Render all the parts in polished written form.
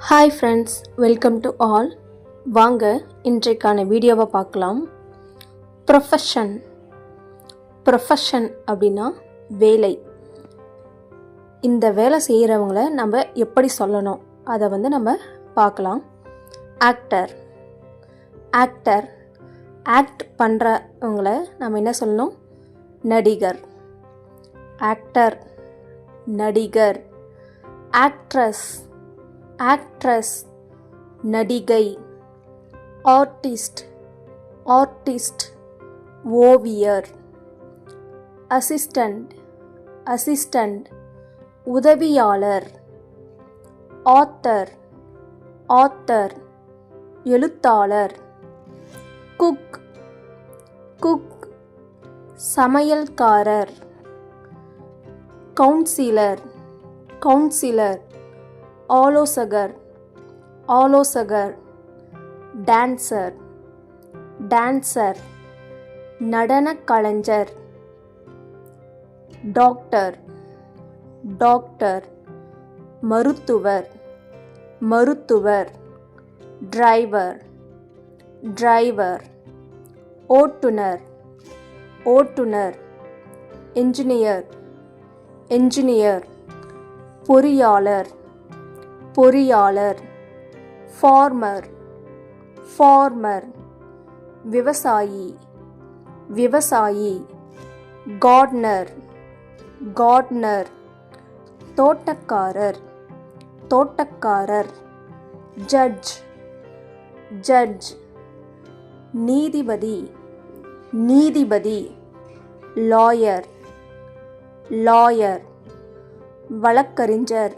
Hi friends, welcome to all. வாங்க இன்றைக்கான வீடியோவை பார்க்கலாம். ப்ரொஃபஷன் அப்படின்னா வேலை. இந்த வேலை செய்கிறவங்கள நம்ம எப்படி சொல்லணும் அதை நம்ம பார்க்கலாம். ஆக்டர் ஆக்ட் பண்ணுறவங்கள நம்ம என்ன சொல்லணும்? நடிகர். ஆக்டர், நடிகர். ஆக்ட்ரஸ், நடிகை. ஆர்டிஸ்ட், ஓவியர். அசிஸ்டண்ட், உதவியாளர். ஆத்தர், எழுத்தாளர். குக், சமையல்காரர். கவுன்சிலர், ஆலோசகர். டான்சர், நடனக் கலைஞர். டாக்டர், மருத்துவர். டிரைவர், ஓட்டுனர். என்ஜினியர், பொறியாளர். ஃபார்மர், விவசாயி. கார்ட்னர், தோட்டக்காரர். ஜட்ஜ், நீதிபதி. லாயர், வழக்கறிஞர்.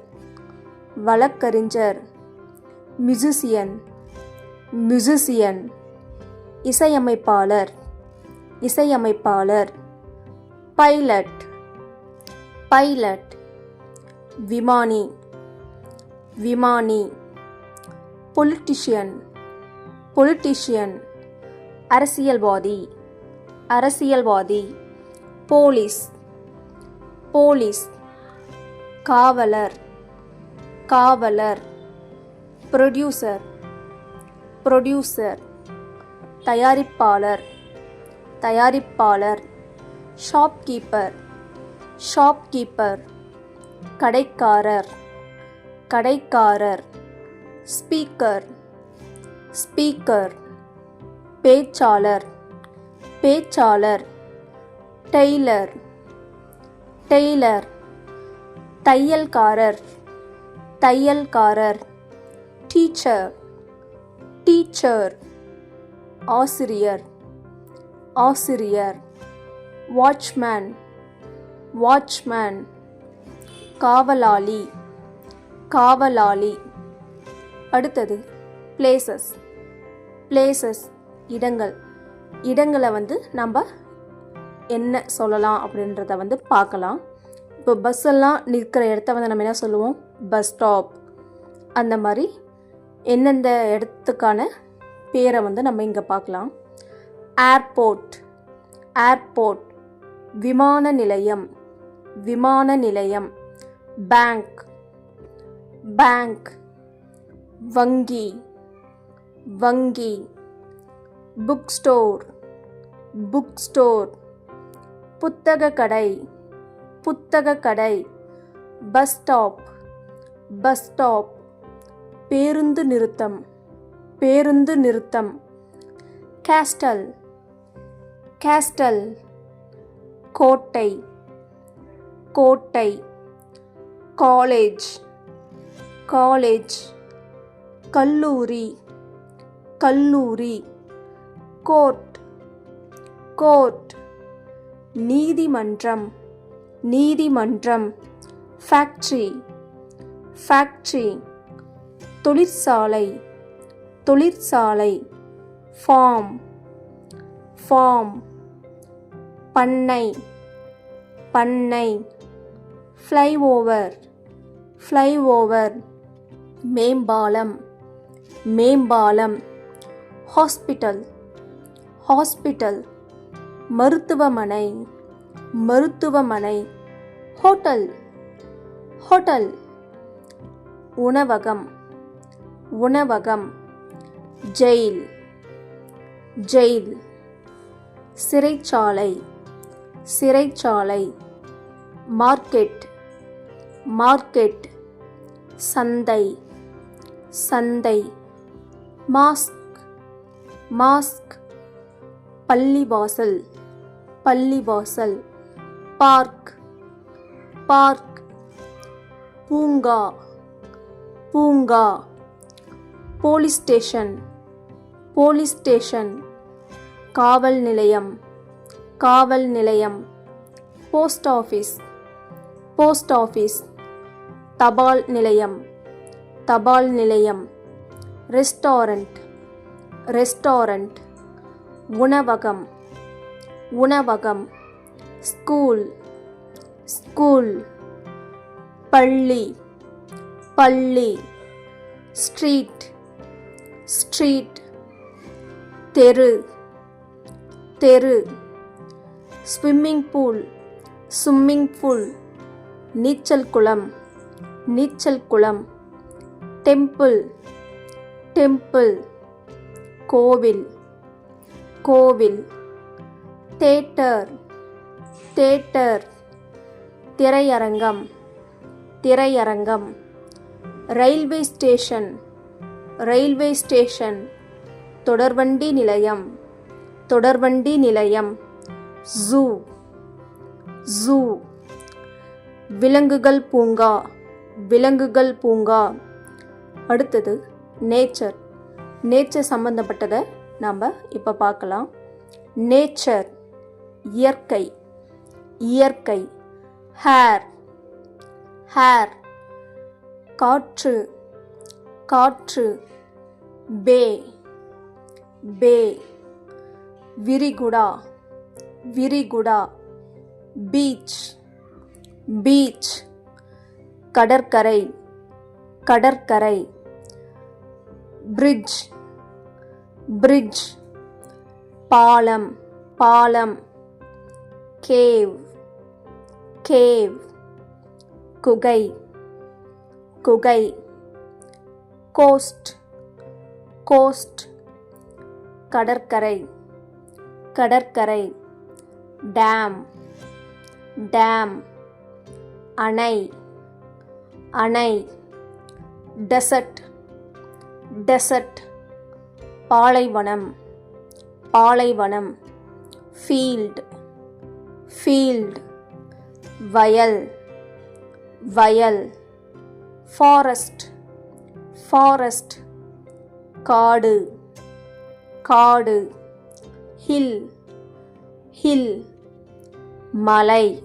மியூசிஷியன், இசையமைப்பாளர். பைலட், விமானி. பொலிட்டிஷியன், அரசியல்வாதி. போலீஸ், காவலர். ப்ரொடியூசர், தயாரிப்பாளர். ஷாப்கீப்பர், கடைக்காரர். ஸ்பீக்கர், பேச்சாளர். டெய்லர், தையல்காரர். டீச்சர், ஆசிரியர். வாட்ச்மேன், காவலாளி. அடுத்தது பிளேசஸ், இடங்களை நம்ம என்ன சொல்லலாம் அப்படின்றத பார்க்கலாம். இப்போ பஸ்ஸெல்லாம் நிற்கிற இடத்த நம்ம என்ன சொல்லுவோம்? Bus stop. அந்த மாதிரி எந்தெந்த இடத்துக்கான பேரை நம்ம இங்கே பார்க்கலாம். ஏர்போர்ட், விமான நிலையம். பேங்க், வங்கி. புக் ஸ்டோர், புத்தகக்கடை. Bus stop. பேருந்து நிறுத்தம். கேஸ்டல், கோட்டை. காலேஜ், கல்லூரி. கோர்ட், நீதிமன்றம். ஃபேக்டரி, தொழிற்சாலை. ஃபார்ம், பண்ணை. ஃப்ளைஓவர், மேம்பாலம். ஹாஸ்பிட்டல், மருத்துவமனை. ஹோட்டல், உணவகம். உணவகம், ஜெயில், ஜெயில். சிறைச்சாலை, சிறைச்சாலை. Market, market. சந்தை, சந்தை. Mosque, mosque. பள்ளிவாசல், பள்ளிவாசல். Park, park. பூங்கா, பூங்கா. Police station, police station. காவல் நிலையம், காவல் நிலையம். Post office, post office. தபால் நிலையம், தபால் நிலையம். Restaurant, restaurant. உணவகம், உணவகம். School, school. பள்ளி, பள்ளி. Street, street. தெரு, தெரு. Swimming pool, swimming pool. நீச்சல் குளம், நீச்சல் குளம். Temple, temple. கோவில், கோவில். Theatre, theatre. திரையரங்கம், திரையரங்கம். Railway station, railway station. தொடர்வண்டி நிலையம், தொடர்வண்டி நிலையம். Zoo, zoo. விலங்குகள் பூங்கா, விலங்குகள் பூங்கா. அடுத்தது நேச்சர். நேச்சர் சம்பந்தப்பட்டதை நாம் இப்போ பார்க்கலாம். நேச்சர், இயற்கை, இயற்கை. Air, air. காற்று, காற்று. Bay, bay. விரிகுடா, விரிகுடா. Beach, beach. கடற்கரை, கடற்கரை. Bridge, bridge. பாலம், பாலம். Cave, cave. குகை, குகை. Coast, coast. கடற்கரை, கடற்கரை. Dam, dam. அணை, அணை. Desert, desert. பாலைவனம், பாலைவனம். Field, field. வயல், வயல். Forest, forest. காடு, காடு. Hill, hill. மலை,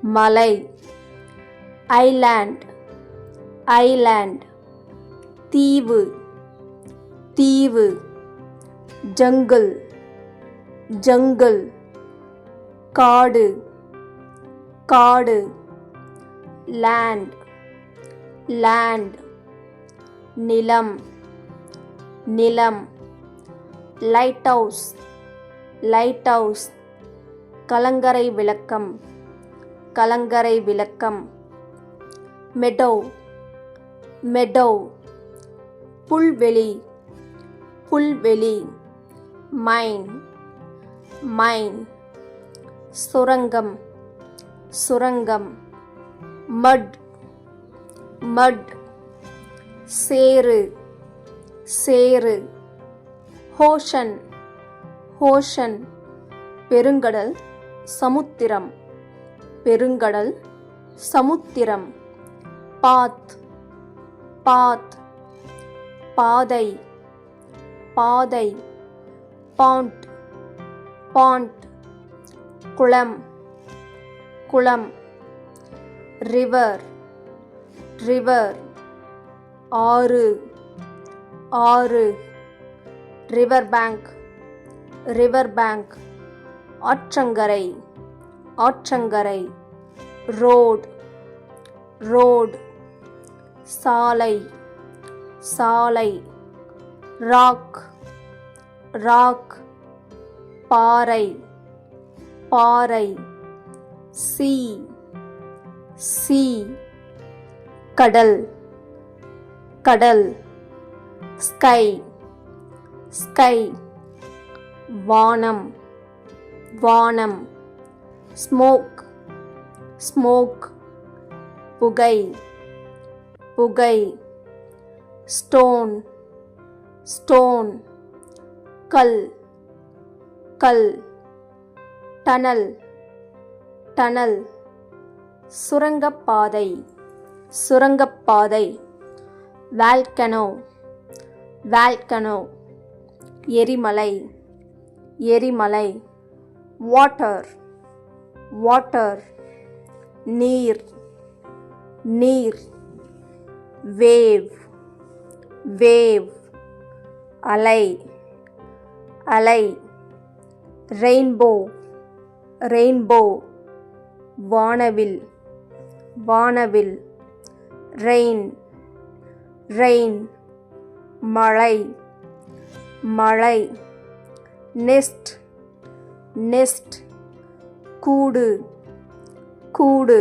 மலை. Island, island. தீவு, தீவு. Jungle, jungle. காடு, காடு. Land, land. நிலம், நிலம். Lighthouse, lighthouse. கலங்கரை விளக்கம், கலங்கரை விளக்கம். Meadow, meadow. புல்வெளி, புல்வெளி. மைன், மைன். சுரங்கம், சுரங்கம். மட், மட். சேறு, சேறு. Ocean, ocean. பெருங்கடல், சமுத்திரம், பெருங்கடல், சமுத்திரம். பாத், பாத். பாதை, பாதை. Bond, bond. குளம், குளம். River, river. ஆறு, ஆறு. River bank, river bank. ஆற்றங்கரை, ஆற்றங்கரை. Road, road. சாலை, சாலை. Rock, rock. பாறை, பாறை. சீ, சீ. கடல், கடல். ஸ்கை ஸ்கை வானம் வானம் ஸ்மோக் ஸ்மோக் புகை புகை ஸ்டோன் ஸ்டோன் கல் கல் டனல் டனல் சுரங்கப்பாதை சுரங்கப்பாதை வால்கனோ வால்கனோ எரிமலை எரிமலை வாட்டர் வாட்டர் நீர் நீர் வேவ் வேவ் அலை அலை ரெயின்போ ரெயின்போ வானவில் வானவில் ரெயின் ரெயின் மழை மழை நெஸ்ட் நெஸ்ட் கூடு கூடு